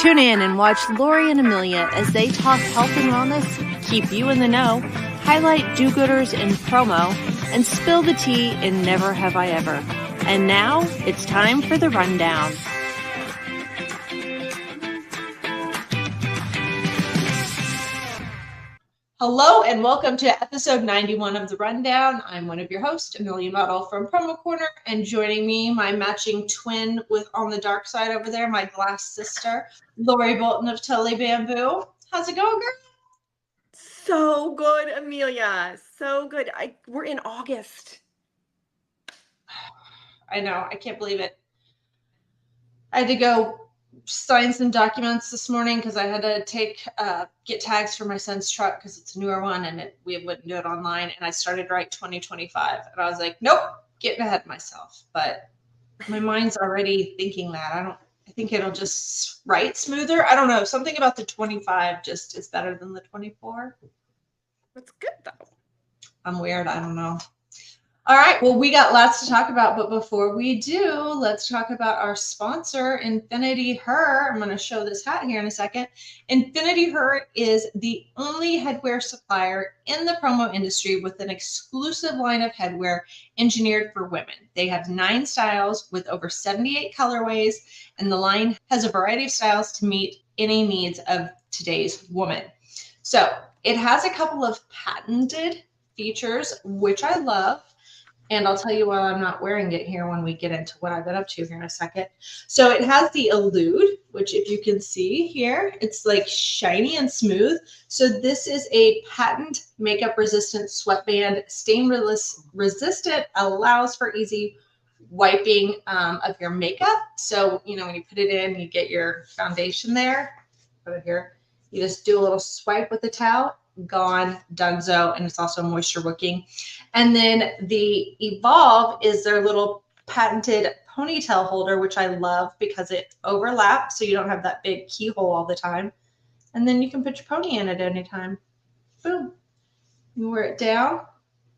Tune in and watch Lori and Amelia as they talk health and wellness, keep you in the know, highlight do-gooders in promo, and spill the tea in Never Have I Ever. And now it's time for the rundown. Hello and welcome to episode 91 of The Rundown. I'm one of your hosts, Amelia and Madl from Promo Corner, and joining me, my matching twin with on the dark side over there, my glass sister, Lori Bolton of Totally Bamboo. How's it going, girl? So good, Amelia. So good. We're in August. I know. I can't believe it. I had to go sign some documents this morning because I had to get tags for my son's truck because it's a newer one and we wouldn't do it online. And I started to write 2025 and I was like, nope, getting ahead of myself. But my mind's already thinking that. I think it'll just write smoother. I don't know. Something about the 25 just is better than the 24. That's good though. I'm weird. I don't know. All right. Well, we got lots to talk about, but before we do, let's talk about our sponsor, Infinity Her. I'm going to show this hat here in a second. Infinity Her is the only headwear supplier in the promo industry with an exclusive line of headwear engineered for women. They have 9 styles with over 78 colorways, and the line has a variety of styles to meet any needs of today's woman. So it has a couple of patented features, which I love. And I'll tell you why I'm not wearing it here when we get into what I've been up to here in a second. So it has the Elude, which if you can see here, it's like shiny and smooth. So this is a patent makeup resistant sweatband, stain resistant, allows for easy wiping of your makeup. So, you know, when you put it in, you get your foundation there. Put it here. You just do a little swipe with the towel. Gone, donezo, and it's also moisture wicking. And then the Evolve is their little patented ponytail holder, which I love because it overlaps so you don't have that big keyhole all the time. And then you can put your pony in at any time. Boom. You wear it down,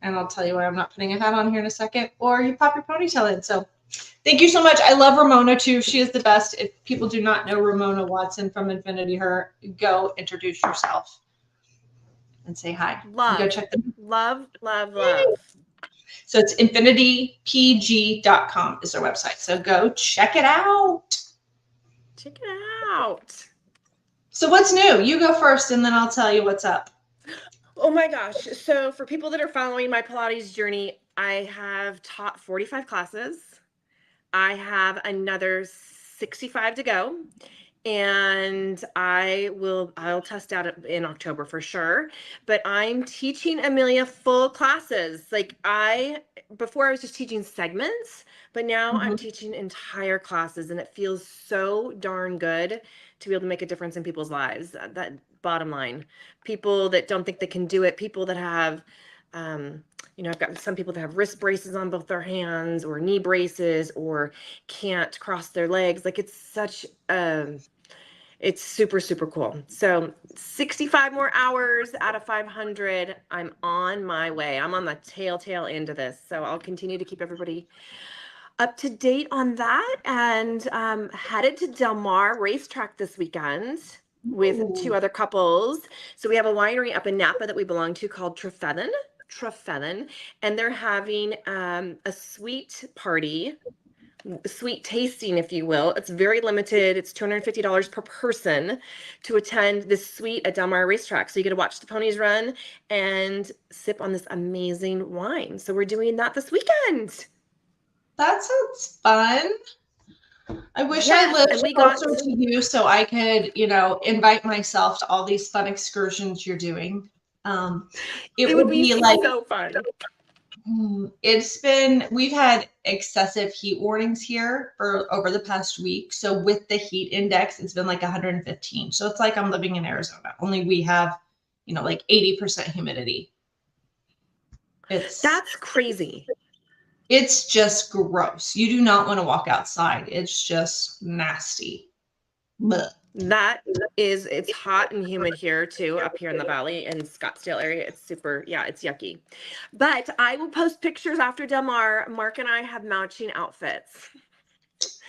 and I'll tell you why I'm not putting a hat on here in a second, or you pop your ponytail in. So thank you so much. I love Ramona too. She is the best. If people do not know Ramona Watson from Infinity Her, go introduce yourself and say hi. Love. Go check them. Love. So it's infinitypg.com is their website. So go check it out. Check it out. So what's new? You go first and then I'll tell you what's up. Oh my gosh. So for people that are following my Pilates journey, I have taught 45 classes. I have another 65 to go. And I'll test out in October for sure, but I'm teaching Amelia full classes. Before I was just teaching segments, but now I'm teaching entire classes, and it feels so darn good to be able to make a difference in people's lives. That bottom line, people that don't think they can do it, people that have, I've got some people that have wrist braces on both their hands or knee braces or can't cross their legs. Like it's super, super cool. So 65 more hours out of 500. I'm on my way. I'm on the tail end of this. So I'll continue to keep everybody up to date on that. And headed to Del Mar racetrack this weekend with 2 other couples. So we have a winery up in Napa that we belong to called Trefethen, and they're having a sweet party. Sweet tasting, if you will. It's very limited. It's $250 per person to attend this suite at Del Mar Racetrack. So you get to watch the ponies run and sip on this amazing wine. So we're doing that this weekend. That sounds fun. I wish I lived closer to you so I could, invite myself to all these fun excursions you're doing. It would be like so fun. We've had excessive heat warnings here for over the past week. So with the heat index, it's been like 115. So it's like I'm living in Arizona, only we have, like 80% humidity. That's crazy. It's just gross. You do not want to walk outside. It's just nasty. Blech. It's hot and humid here too, up here in the valley in Scottsdale area. It's it's yucky. But I will post pictures after Del Mar. Mark and I have matching outfits.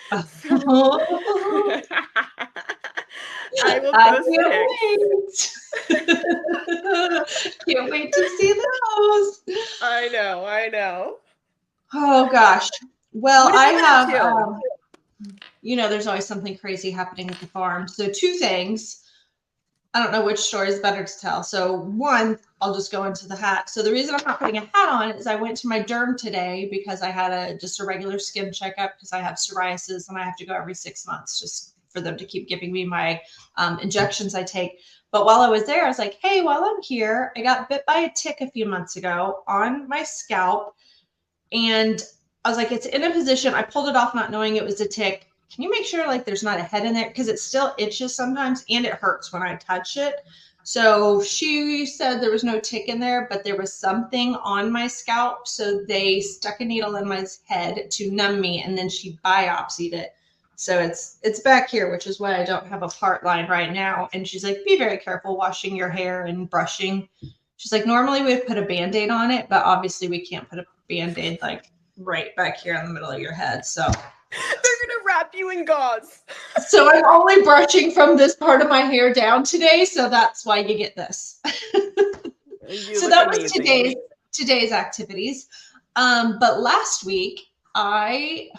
So, I will I post can't pics. wait. Can't wait to see those. I know. Oh gosh. Well, What have I you been up have, to? there's always something crazy happening at the farm. So two things. I don't know which story is better to tell. So one, I'll just go into the hat. So the reason I'm not putting a hat on is I went to my derm today because I had just a regular skin checkup because I have psoriasis and I have to go every 6 months just for them to keep giving me my injections I take. But while I was there, I was like, hey, while I'm here, I got bit by a tick a few months ago on my scalp. And I was like, it's in a position. I pulled it off not knowing it was a tick. Can you make sure like there's not a head in there? Because it still itches sometimes and it hurts when I touch it. So she said there was no tick in there, but there was something on my scalp. So they stuck a needle in my head to numb me, and then she biopsied it. So it's back here, which is why I don't have a part line right now. And she's like, be very careful washing your hair and brushing. She's like, normally we'd put a Band-Aid on it, but obviously we can't put a Band-Aid like right back here in the middle of your head. So They're gonna wrap you in gauze. So I'm only brushing from this part of my hair down today, so that's why you get this. So that was today's activities. But last week, I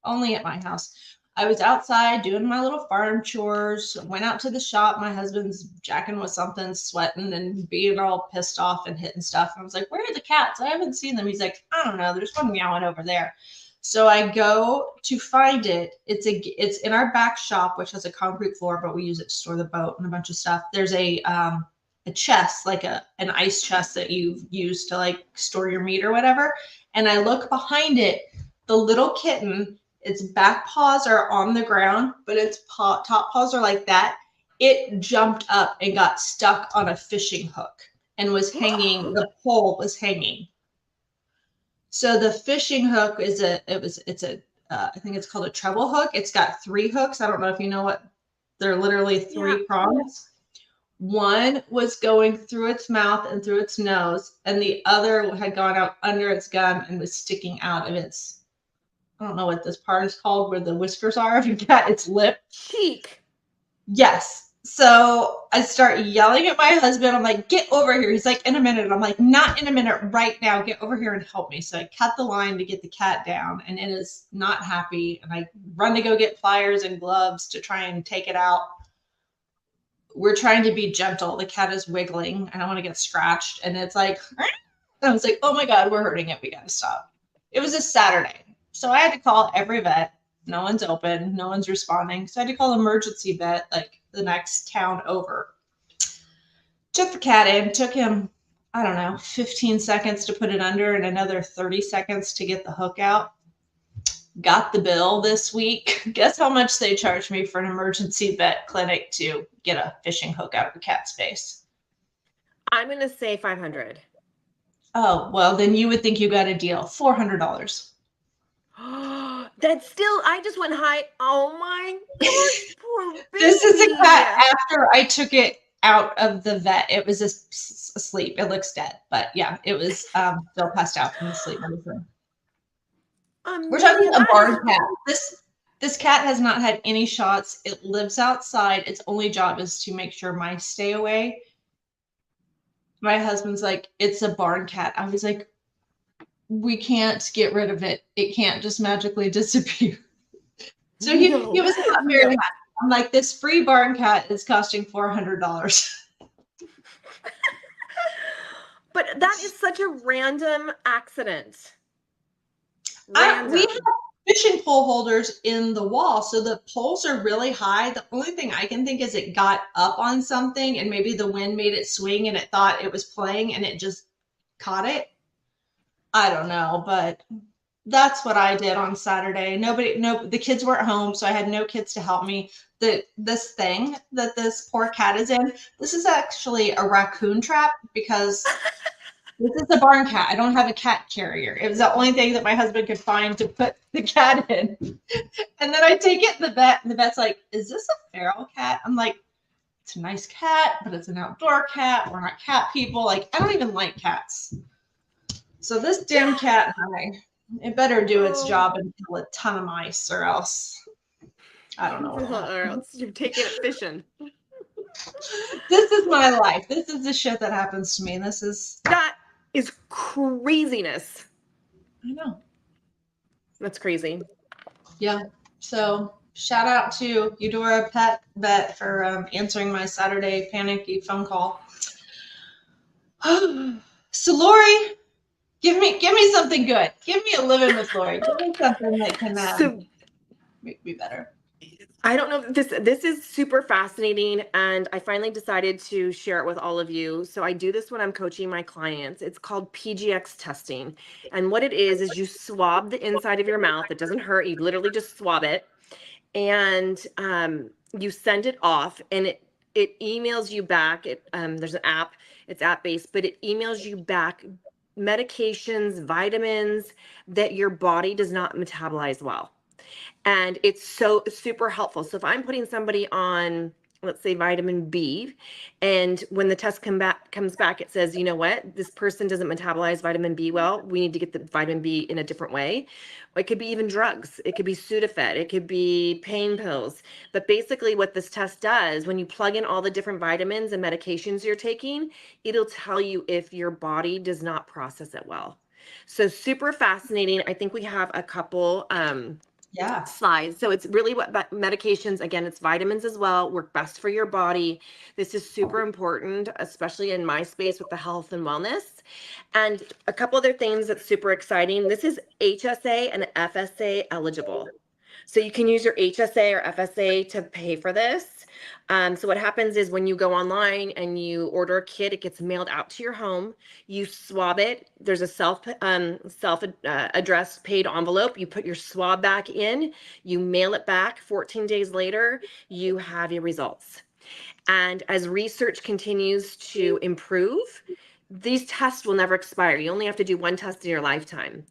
only at my house. I was outside doing my little farm chores, went out to the shop. My husband's jacking with something, sweating and being all pissed off and hitting stuff. And I was like, where are the cats? I haven't seen them. He's like, I don't know. There's one meowing over there. So I go to find it. It's in our back shop, which has a concrete floor, but we use it to store the boat and a bunch of stuff. There's a chest, like an ice chest that you use to like store your meat or whatever. And I look behind it, the little kitten, its back paws are on the ground, but its top paws are like that. It jumped up and got stuck on a fishing hook and was hanging. The pole was hanging. So the fishing hook is I think it's called a treble hook. It's got 3 hooks. I don't know if you know what, they're literally 3 prongs. One was going through its mouth and through its nose, and the other had gone out under its gum and was sticking out of its, I don't know what this part is called, where the whiskers are of your cat, its lip. Cheek. Yes. So I start yelling at my husband. I'm like, get over here. He's like, in a minute. I'm like, not in a minute, right now. Get over here and help me. So I cut the line to get the cat down, and it is not happy. And I run to go get pliers and gloves to try and take it out. We're trying to be gentle. The cat is wiggling. I don't want to get scratched. And it's like, and I was like, oh my God, we're hurting it. We got to stop. It was a Saturday. So I had to call every vet. No one's open. No one's responding. So I had to call emergency vet, like the next town over. Took the cat in. Took him, I don't know, 15 seconds to put it under and another 30 seconds to get the hook out. Got the bill this week. Guess how much they charged me for an emergency vet clinic to get a fishing hook out of the cat's face? I'm going to say $500. Oh, well, then you would think you got a deal. $400. That's still, I just went high. Oh my gosh, poor baby. This is a cat after I took it out of the vet. It was asleep. It looks dead, but yeah, it was still passed out from the sleep medicine. We're talking a barn cat. This cat has not had any shots. It lives outside. Its only job is to make sure mice stay away. My husband's like, it's a barn cat. I was like, we can't get rid of it. It can't just magically disappear. So he was not very happy. I'm like, this free barn cat is costing $400. But that is such a random accident. We have fishing pole holders in the wall, so the poles are really high. The only thing I can think is it got up on something and maybe the wind made it swing and it thought it was playing and it just caught it. I don't know, but that's what I did on Saturday. The kids weren't home, so I had no kids to help me. This thing that this poor cat is in, this is actually a raccoon trap because this is a barn cat. I don't have a cat carrier. It was the only thing that my husband could find to put the cat in. And then I take it to the vet, and the vet's like, is this a feral cat? I'm like, it's a nice cat, but it's an outdoor cat. We're not cat people. Like, I don't even like cats. So this damn cat and It better do its job and kill a ton of mice, or else I don't know. Or else you're taking it fishing. This is my life. This is the shit that happens to me. That is craziness. I know. That's crazy. Yeah. So shout out to Eudora Pet Vet for answering my Saturday panicky phone call. So Lori, give me something good. Give me a living with Lori. Give me something that can make me better. I don't know. This is super fascinating, and I finally decided to share it with all of you. So I do this when I'm coaching my clients. It's called PGX testing, and what it is you swab the inside of your mouth. It doesn't hurt. You literally just swab it, and you send it off, and it emails you back. There's an app. It's app based, but it emails you back medications, vitamins that your body does not metabolize well. And it's so super helpful. So if I'm putting somebody on, let's say, vitamin B, and when the test comes back, it says, you know what, this person doesn't metabolize vitamin B well. We need to get the vitamin B in a different way. It could be even drugs. It could be Sudafed. It could be pain pills. But basically what this test does, when you plug in all the different vitamins and medications you're taking, it'll tell you if your body does not process it well. So super fascinating. I think we have a couple slides. So it's really what medications, again, it's vitamins as well, work best for your body. This is super important, especially in my space with the health and wellness. And a couple other things that's super exciting. This is HSA and FSA eligible. So you can use your HSA or FSA to pay for this. So what happens is when you go online and you order a kit, it gets mailed out to your home. You swab it. There's a self addressed paid envelope. You put your swab back in. You mail it back. 14 days later, you have your results. And as research continues to improve, these tests will never expire. You only have to do one test in your lifetime.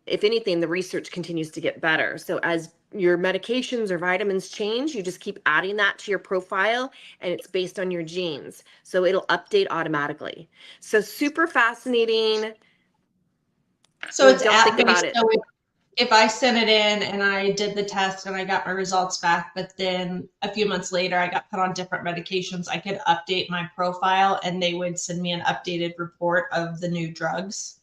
If anything, the research continues to get better. So as your medications or vitamins change, you just keep adding that to your profile, and it's based on your genes. So it'll update automatically. So super fascinating. So it's app-based. So if I sent it in and I did the test and I got my results back, but then a few months later I got put on different medications, I could update my profile and they would send me an updated report of the new drugs.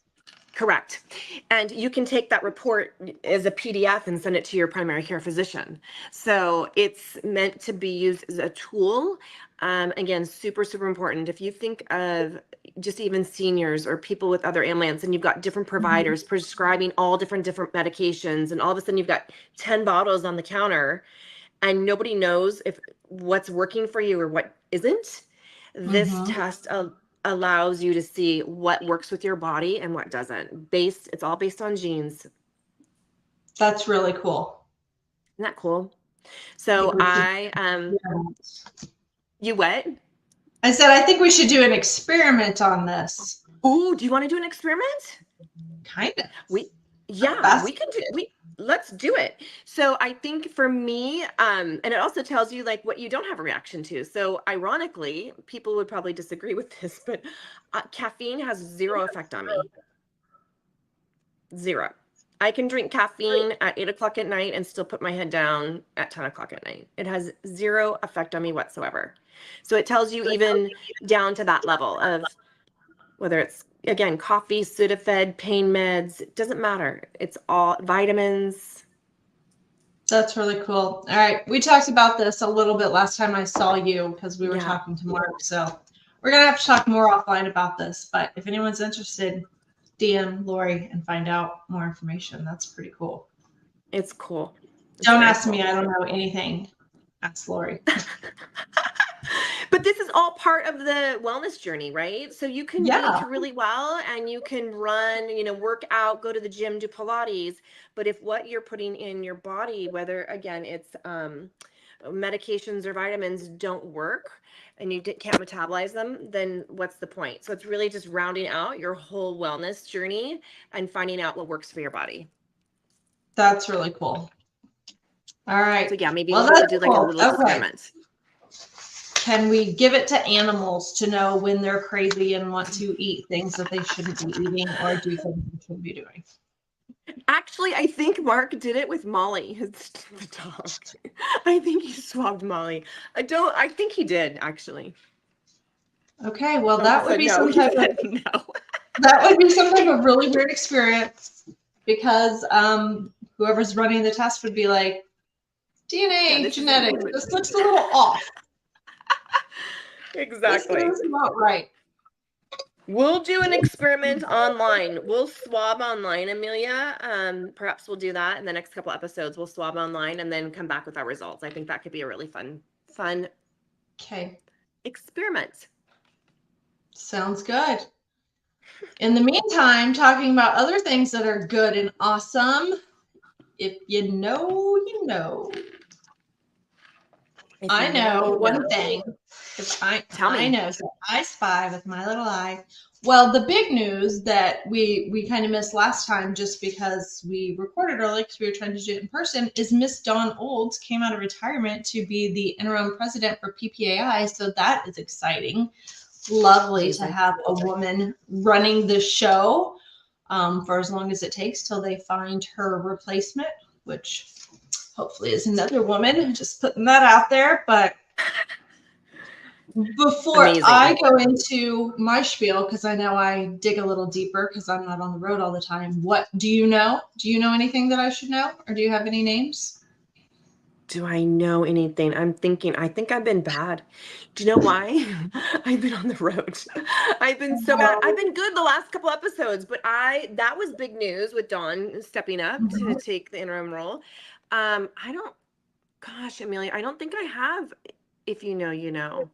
Correct. And you can take that report as a PDF and send it to your primary care physician. So it's meant to be used as a tool. Again, super, super important. If you think of just even seniors or people with other ailments, and you've got different providers prescribing all different medications, and all of a sudden you've got 10 bottles on the counter and nobody knows if what's working for you or what isn't, this test allows you to see what works with your body and what doesn't. It's all based on genes. That's really cool. Isn't that cool? So you what? I said, I think we should do an experiment on this. Ooh, do you want to do an experiment? Kind of. We can do. Let's do it. So I think for me, and it also tells you like what you don't have a reaction to. So ironically, people would probably disagree with this, but caffeine has zero effect on me. Zero. I can drink caffeine at 8 o'clock at night and still put my head down at 10 o'clock at night. It has zero effect on me whatsoever. So it tells you even down to that level of whether it's, again, coffee, Sudafed, pain meds, it doesn't matter. It's all vitamins. That's really cool. All right. We talked about this a little bit last time I saw you because we were talking to Mark. So we're going to have to talk more offline about this. But if anyone's interested, DM Lori and find out more information. That's pretty cool. It's cool. Don't ask me. I don't know anything. Ask Lori. But this is all part of the wellness journey, right? So you can eat really well and you can run, work out, go to the gym, do Pilates. But if what you're putting in your body, whether, again, it's medications or vitamins don't work and you can't metabolize them, then what's the point? So it's really just rounding out your whole wellness journey and finding out what works for your body. That's really cool. All right. So yeah, maybe we'll have to do like a little experiment. Can we give it to animals to know when they're crazy and want to eat things that they shouldn't be eating or do things they shouldn't be doing? Actually, I think Mark did it with Molly, the dog. I think he swabbed Molly. I think he did, actually. Okay, well, Oh, that he would said be no. some He type of said no. that would be some type of really weird experience because whoever's running the test would be like, DNA, this isn't genetics, human. this looks a little off. Exactly. This is not right. We'll do an experiment online. We'll swab online, Amelia. Perhaps we'll do that in the next couple episodes. We'll swab online and then come back with our results. I think that could be a really fun Okay. experiment. Sounds good. In the meantime, talking about other things that are good and awesome. If you know, you know. I know one thing. I know, so I spy with my little eye. Well, the big news that we kind of missed last time just because we recorded early because we were trying to do it in person is Miss Dawn Olds came out of retirement to be the interim president for PPAI. So that is exciting. Lovely to have a woman running the show for as long as it takes till they find her replacement, which hopefully is another woman. Just putting that out there. But before I go into my spiel, because I know I dig a little deeper because I'm not on the road all the time. What do you know? Do you know anything that I should know? Or do you have any names? Do I know anything? I'm thinking, I think I've been bad. Do you know why? I've been on the road. I've been so bad. I've been good the last couple episodes, but that was big news with Dawn stepping up to take the interim role. Gosh, Amelia, I don't think I have. If you know, you know.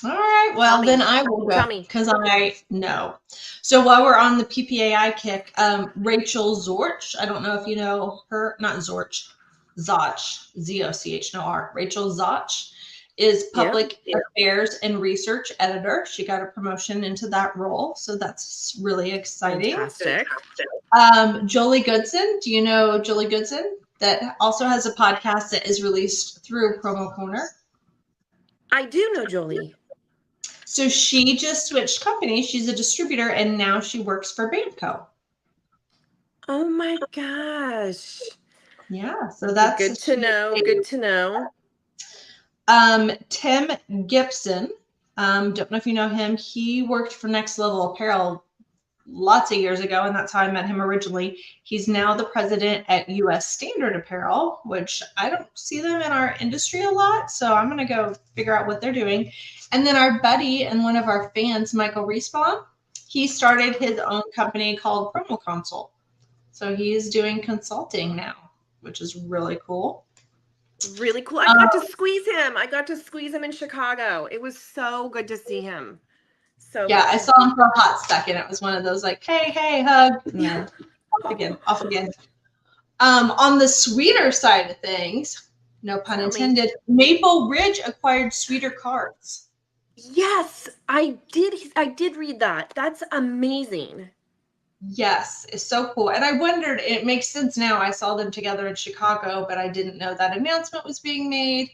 All right. Well, then I will go because I know. So while we're on the PPAI kick, Rachel Zorch, I don't know if you know her, not Zorch, Zoch, Z-O-C-H, no R. Rachel Zoch is public affairs and research editor. She got a promotion into that role. So that's really exciting. Fantastic. Jolie Goodson. Do you know Jolie Goodson? That also has a podcast that is released through Promo Corner. I do know Jolie. So she just switched companies. She's a distributor, and now she works for Bamco. Oh my gosh! Yeah, so that's good to know. Good to know. Tim Gibson. Don't know if you know him. He worked for Next Level Apparel lots of years ago, and that's how I met him originally. He's now the president at U.S. Standard Apparel, which I don't see them in our industry a lot, so I'm going to go figure out what they're doing. And then our buddy and one of our fans, Michael Respawn, he started his own company called Promo Consult. So he is doing consulting now, which is really cool. Really cool. I got to squeeze him. I got to squeeze him in Chicago. It was so good to see him. So yeah, I saw him for a hot second. It was one of those like, hey, hug. And then off again. On the sweeter side of things, no pun intended, Maple Ridge acquired Sweeter Cards. Yes, I did read that. That's amazing. Yes, it's so cool. And I wondered, it makes sense now. I saw them together in Chicago, but I didn't know that announcement was being made.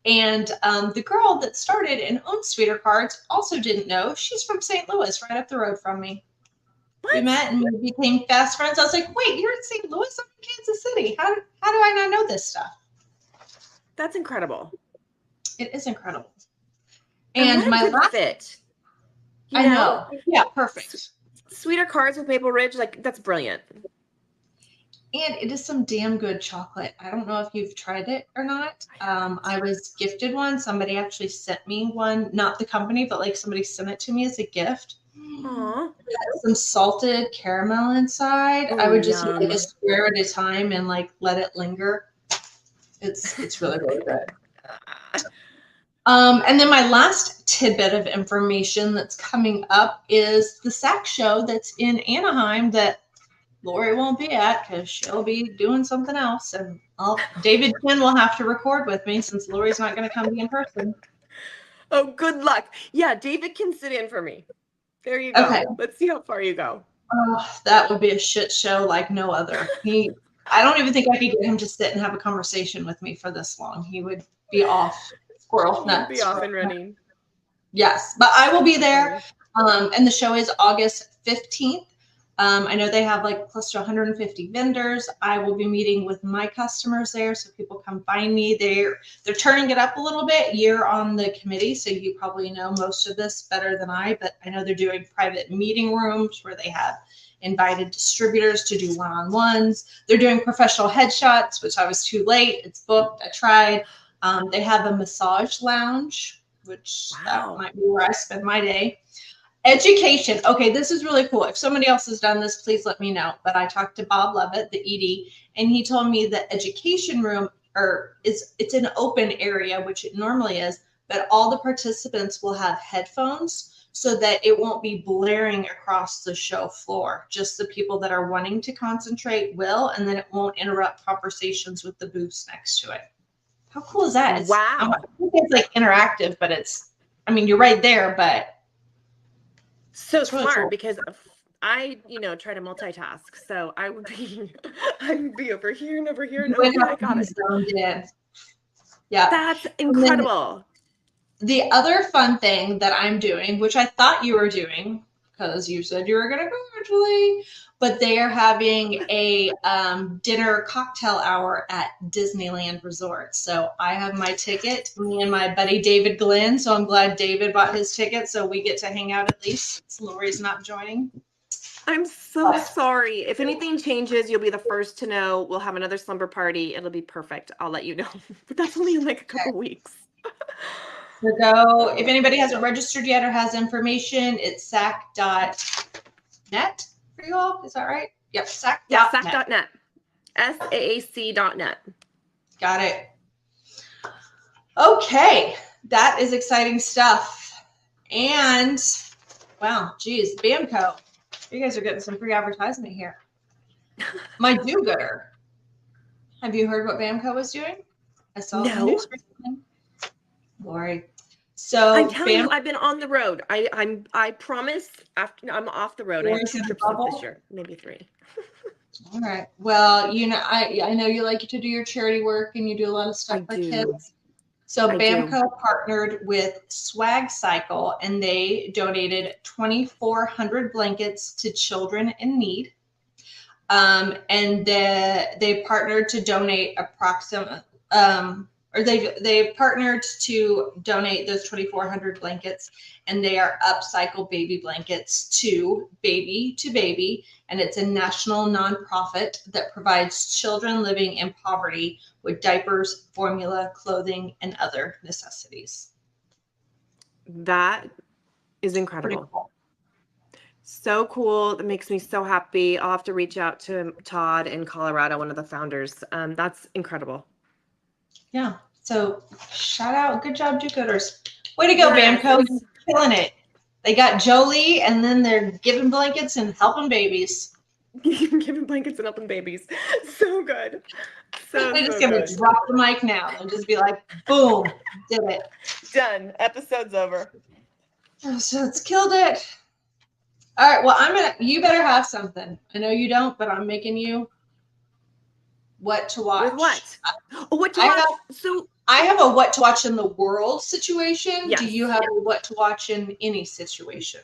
And the girl that started and owned Sweeter Cards also didn't know. She's from St. Louis, right up the road from me. What? We met and we became fast friends. I was like, wait, you're in St. Louis? I'm in Kansas City. How do I not know this stuff? That's incredible. It is incredible. And my last fit. I know. Yeah, perfect. Sweeter Cards with Maple Ridge, like that's brilliant. And it is some damn good chocolate. I don't know if you've tried it or not. I was gifted one. Somebody actually sent me one, not the company, but like somebody sent it to me as a gift. Aww. Some salted caramel inside. I would just make a square at a time and like let it linger. It's really, really good. And then my last tidbit of information that's coming up is the SAC show that's in Anaheim that Lori won't be at because she'll be doing something else. And David Quinn will have to record with me since Lori's not going to come be in person. Oh, good luck. Yeah, David can sit in for me. There you go. Okay. Let's see how far you go. Oh, that would be a shit show like no other. I don't even think I could get him to sit and have a conversation with me for this long. He would be off. Squirrel nuts. Be off and running. Yes, but I will be there. And the show is August 15th. I know they have like close to 150 vendors. I will be meeting with my customers there, so people come find me. They're turning it up a little bit. You're on the committee, so you probably know most of this better than I, but I know they're doing private meeting rooms where they have invited distributors to do one-on-ones. They're doing professional headshots, which I was too late. It's booked. I tried. They have a massage lounge, which that might be where I spend my day. Education. Okay, this is really cool. If somebody else has done this, please let me know. But I talked to Bob Levitt, the ED, and he told me the education room it's an open area, which it normally is, but all the participants will have headphones so that it won't be blaring across the show floor. Just the people that are wanting to concentrate will, and then it won't interrupt conversations with the booths next to it. How cool is that? Wow. I think it's like interactive, but you're right there, but so smart cool. Because I, try to multitask. So I would be over here and over here and over here. I got it. Yeah. That's incredible. The other fun thing that I'm doing, which I thought you were doing because you said you were going to go virtually, but they are having a dinner cocktail hour at Disneyland Resort. So I have my ticket, me and my buddy David Glenn. So I'm glad David bought his ticket so we get to hang out at least since Lori's not joining. I'm so sorry. If anything changes, you'll be the first to know. We'll have another slumber party. It'll be perfect. I'll let you know. But that's only in like a couple weeks. So go, if anybody hasn't registered yet or has information, it's sac.net for you all. Is that right? Yep, sac.net. Yeah, sac.net. SAAC.net. Got it. Okay, that is exciting stuff. And, wow, geez, BAMCO. You guys are getting some free advertisement here. My do-gooder. Have you heard what BAMCO was doing? I saw the news recently. Lori. So I'm telling you, I've been on the road. I promise after I'm off the road. I have 2 trips this year, maybe 3. All right. Well, I know you like to do your charity work and you do a lot of stuff for kids. So BAMCO partnered with Swag Cycle and they donated 2,400 blankets to children in need. And they partnered to donate they partnered to donate those 2,400 blankets, and they are upcycle baby blankets to Baby, and it's a national nonprofit that provides children living in poverty with diapers, formula, clothing, and other necessities. That is incredible. Cool. So cool. That makes me so happy. I'll have to reach out to Todd in Colorado, one of the founders. That's incredible. Yeah. So shout out. Good job, do-gooders. Way to go, BAMCO. You're killing it. They got Jolie and then they're giving blankets and helping babies. Giving blankets and helping babies. So good. They're just going to drop the mic now and just be like, boom, did it. Done. Episode's over. Oh, so it's killed it. All right. Well, you better have something. I know you don't, but I'm making you what to watch. With what? What to watch? I have a what to watch in the world situation. Yes. Do you have a what to watch in any situation?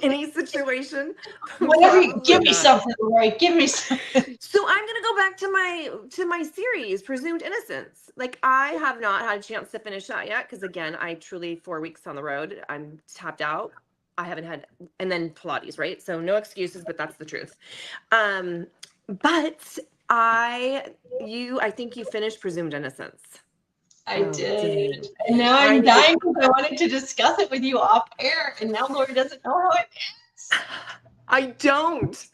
Any situation? Whatever. Give me something, Lori. Give me something. So I'm gonna go back to my series, Presumed Innocence. Like I have not had a chance to finish that yet because again, I truly 4 weeks on the road. I'm tapped out. I haven't had, and then Pilates, right? So no excuses, but that's the truth. But I think you finished Presumed Innocence. I did. And now I'm dying because I wanted to discuss it with you off air. And now Lori doesn't know how it is. I don't.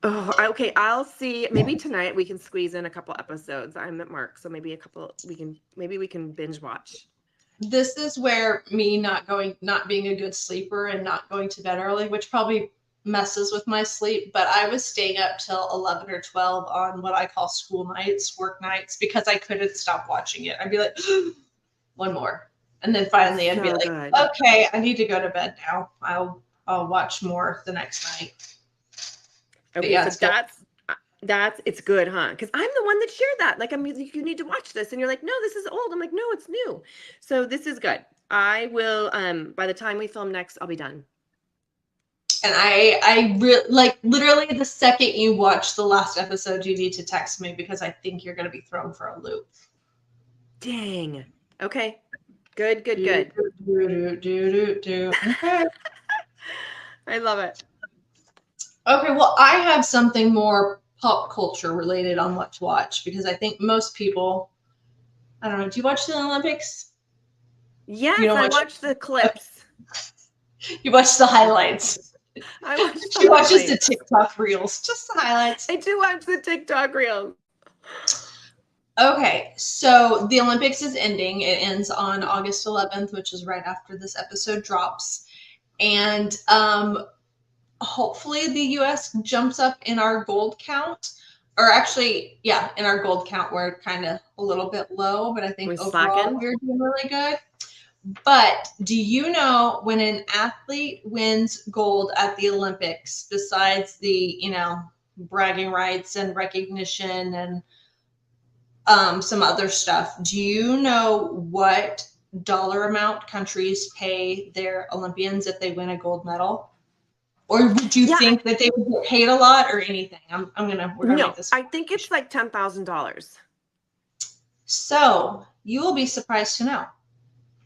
Oh, okay. I'll see. Maybe tonight we can squeeze in a couple episodes. I'm at Mark, so maybe we can binge watch. This is where me not being a good sleeper and not going to bed early, which probably messes with my sleep, but I was staying up till 11 or 12 on what I call school nights, work nights, because I couldn't stop watching it. I'd be like, one more. And then finally I'd be like, okay, I need to go to bed now. I'll watch more the next night. Okay, yeah, so it's good, huh? Because I'm the one that shared that. Like, I'm like, you need to watch this. And you're like, no, this is old. I'm like, no, it's new. So this is good. I will, by the time we film next, I'll be done. And I really, like, literally the second you watch the last episode, you need to text me because I think you're going to be thrown for a loop. Dang. Okay. Good. Okay. I love it. Okay, well, I have something more pop culture related on what to watch because I think most people, I don't know, do you watch the Olympics? Yes, You don't I watch watched the clips. You watch the highlights. I watched the She watches the highlights. TikTok reels, just the highlights. I do watch the TikTok reels. Okay, so the Olympics is ending. It ends on August 11th, which is right after this episode drops. And hopefully the US jumps up in our gold count. Or actually, yeah, in our gold count, we're kind of a little bit low, but I think overall we're doing really good. But do you know when an athlete wins gold at the Olympics, besides the, you know, bragging rights and recognition and some other stuff, do you know what dollar amount countries pay their Olympians if they win a gold medal? Or would you think that they would get paid a lot or anything? We're gonna make this. I think it's like $10,000. So you will be surprised to know.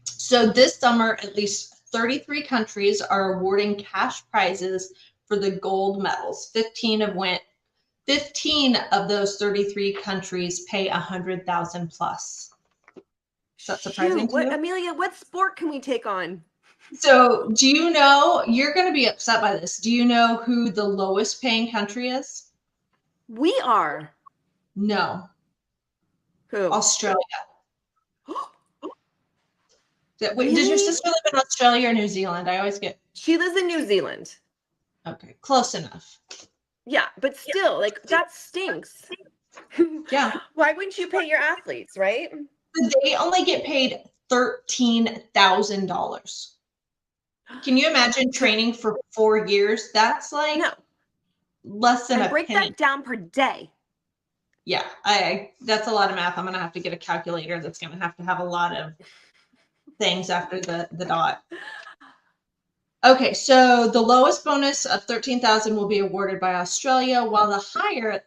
So this summer, at least 33 countries are awarding cash prizes for the gold medals. 15 of those 33 countries pay $100,000 plus. Is that surprising to you? Amelia, what sport can we take on? So do you know, you're going to be upset by this. Do you know who the lowest paying country is? We are. No. Who? Australia. Wait, does your sister live in Australia or New Zealand? I always get. She lives in New Zealand. Okay, close enough. Yeah, but still, like, that stinks. Yeah. Why wouldn't you pay your athletes, right? They only get paid $13,000. Can you imagine training for 4 years? That's like less than a break penny. That down per day. Yeah, that's a lot of math. I'm gonna have to get a calculator that's gonna have a lot of things after the dot. Okay, so the lowest bonus of $13,000 will be awarded by Australia, while the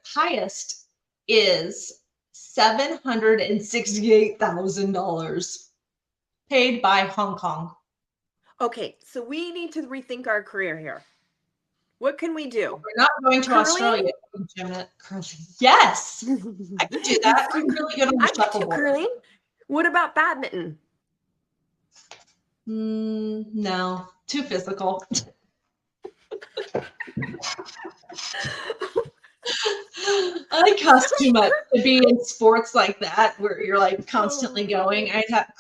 highest is $768,000 paid by Hong Kong. Okay, so we need to rethink our career here. What can we do? We're not going to Australia. Yes, I can do that. I'm really good on the shuffleboard. Curling. What about badminton? No, too physical. I cost too much to be in sports like that where you're like constantly going.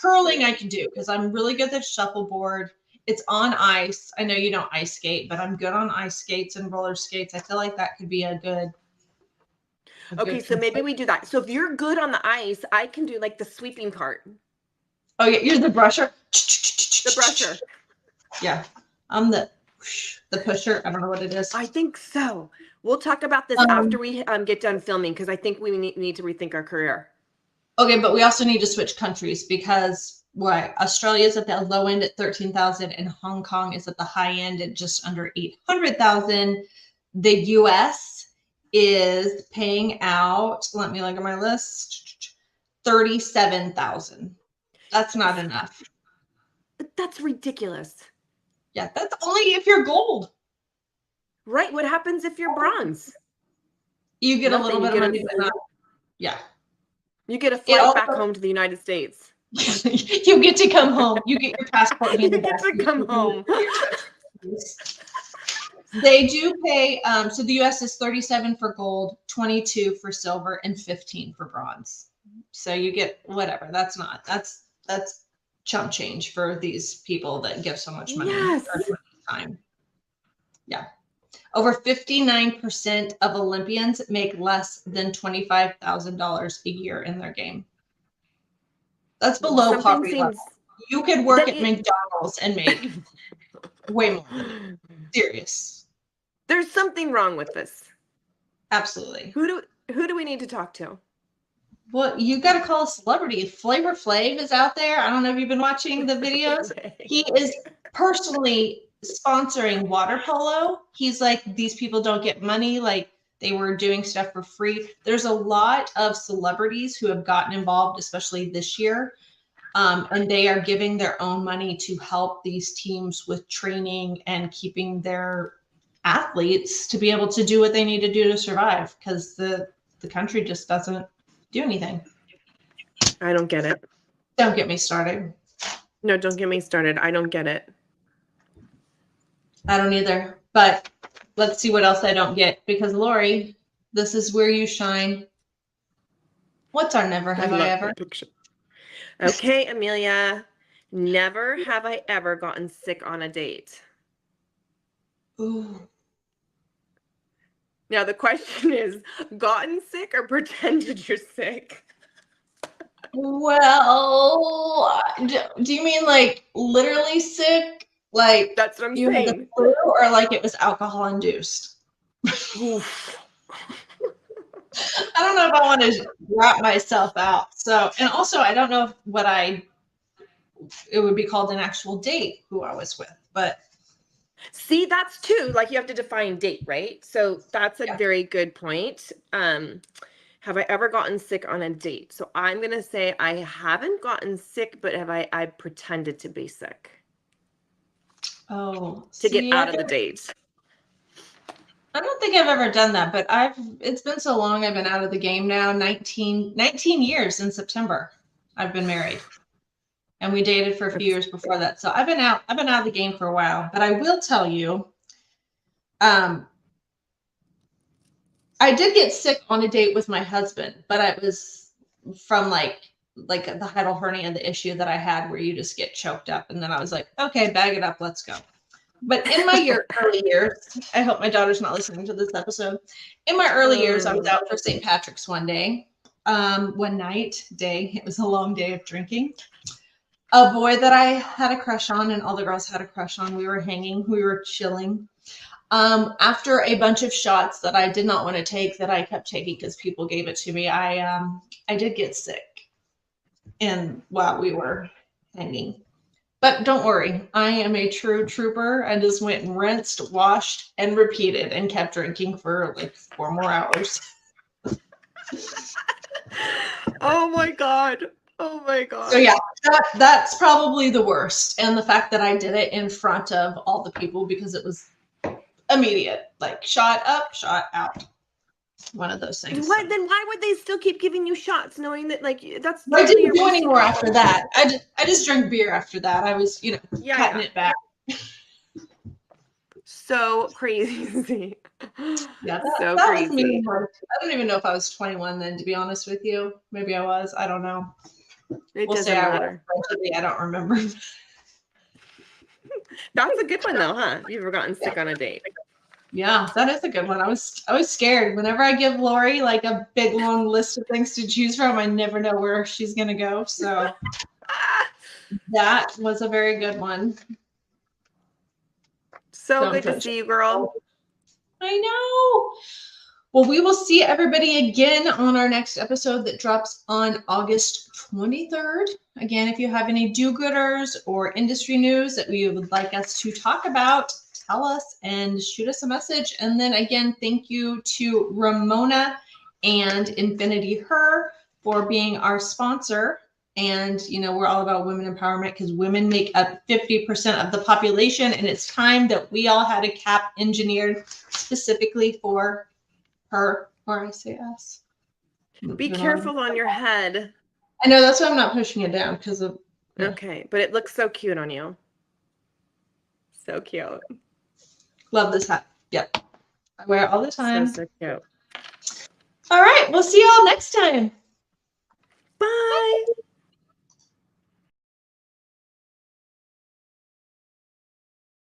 Curling I can do because I'm really good at shuffleboard. It's on ice. I know you don't ice skate, but I'm good on ice skates and roller skates. I feel like that could be a good. Okay, so maybe we do that. So if you're good on the ice, I can do like the sweeping part. Oh yeah, you're the brusher. The brusher. Yeah, I'm the pusher. I don't know what it is. I think so. We'll talk about this after we get done filming because I think we need to rethink our career. Okay, but we also need to switch countries because Australia is at the low end at $13,000 and Hong Kong is at the high end at just under $800,000. The US is paying out, let me look at my list, $37,000. That's not enough. That's ridiculous. Yeah, that's only if you're gold. Right. What happens if you're bronze? You get a little bit of money, but not. Yeah. You get a flight back home to the United States. You get to come home. You get your passport. You get to come home. They do pay. So the U.S. is 37 for gold, 22 for silver, and 15 for bronze. So you get whatever. That's chump change for these people that give so much money. Yes. Or so much time. Yeah. Over 59% of Olympians make less than $25,000 a year in their game. That's below poverty level. You could work at McDonald's and make way more. Serious. There's something wrong with this. Absolutely. Who do we need to talk to? Well, you got to call a celebrity. Flavor Flav is out there. I don't know if you've been watching the videos. He is personally sponsoring water polo. He's like, these people don't get money. Like, they were doing stuff for free. There's a lot of celebrities who have gotten involved, especially this year. And they are giving their own money to help these teams with training and keeping their athletes to be able to do what they need to do to survive, because the country just doesn't do anything. I don't get it. Don't get me started. No, don't get me started. I don't get it. I don't either. But let's see what else I don't get, because Lori, this is where you shine. What's our never have I ever? Okay, Amelia. Never have I ever gotten sick on a date. Ooh. Now the question is, gotten sick or pretended you're sick? Well, do you mean like literally sick? Like that's what I'm you saying. had the flu, or like it was alcohol induced? Oof. I don't know if I want to wrap myself out. So, and also I don't know what it would be called an actual date who I was with, but see, that's too, like, you have to define date, right? So that's a very good point. Have I ever gotten sick on a date? So I'm going to say I haven't gotten sick, but have I pretended to be sick? Oh, to get out of the date. I don't think I've ever done that, but it's been so long I've been out of the game now. 19 years in September. I've been married. And we dated for a few years before that. So I've been out of the game for a while. But I will tell you, I did get sick on a date with my husband, but it was from like the hiatal hernia, the issue that I had where you just get choked up. And then I was like, okay, bag it up, let's go. But in my early years, I hope my daughter's not listening to this episode. In my early years, I was out for St. Patrick's one day, it was a long day of drinking. A boy that I had a crush on, and all the girls had a crush on, we were hanging, we were chilling. After a bunch of shots that I did not want to take, that I kept taking because people gave it to me, I did get sick. And while we were hanging. But don't worry, I am a true trooper. I just went and rinsed, washed, and repeated, and kept drinking for like 4 more hours. Oh my God. Oh my God. So yeah, that's probably the worst. And the fact that I did it in front of all the people, because it was immediate, like shot up, shot out. One of those things. Then why would they still keep giving you shots, knowing that like that's? I didn't do anymore after that. I just drank beer after that. I was, cutting it back. So crazy. Yeah, so that crazy. Was me. I don't even know if I was 21 then, to be honest with you. Maybe I was. I don't know. It doesn't matter. I don't remember. That's a good one though, huh? You've ever gotten sick on a date? Yeah, that is a good one. I was scared. Whenever I give Lori like a big long list of things to choose from, I never know where she's gonna go. So that was a very good one. So good to see you, girl. I know. Well, we will see everybody again on our next episode that drops on August 23rd. Again, if you have any do-gooders or industry news that we would like us to talk about, tell us and shoot us a message. And then again, thank you to Ramona and Infinity Her for being our sponsor. And, we're all about women empowerment because women make up 50% of the population. And it's time that we all had a cap engineered specifically for her, or I say us. Be careful on your head. I know, that's why I'm not pushing it down because of. Yeah. Okay, but it looks so cute on you. So cute. Love this hat. Yep. I wear it all the time. So cute. All right. We'll see you all next time. Bye.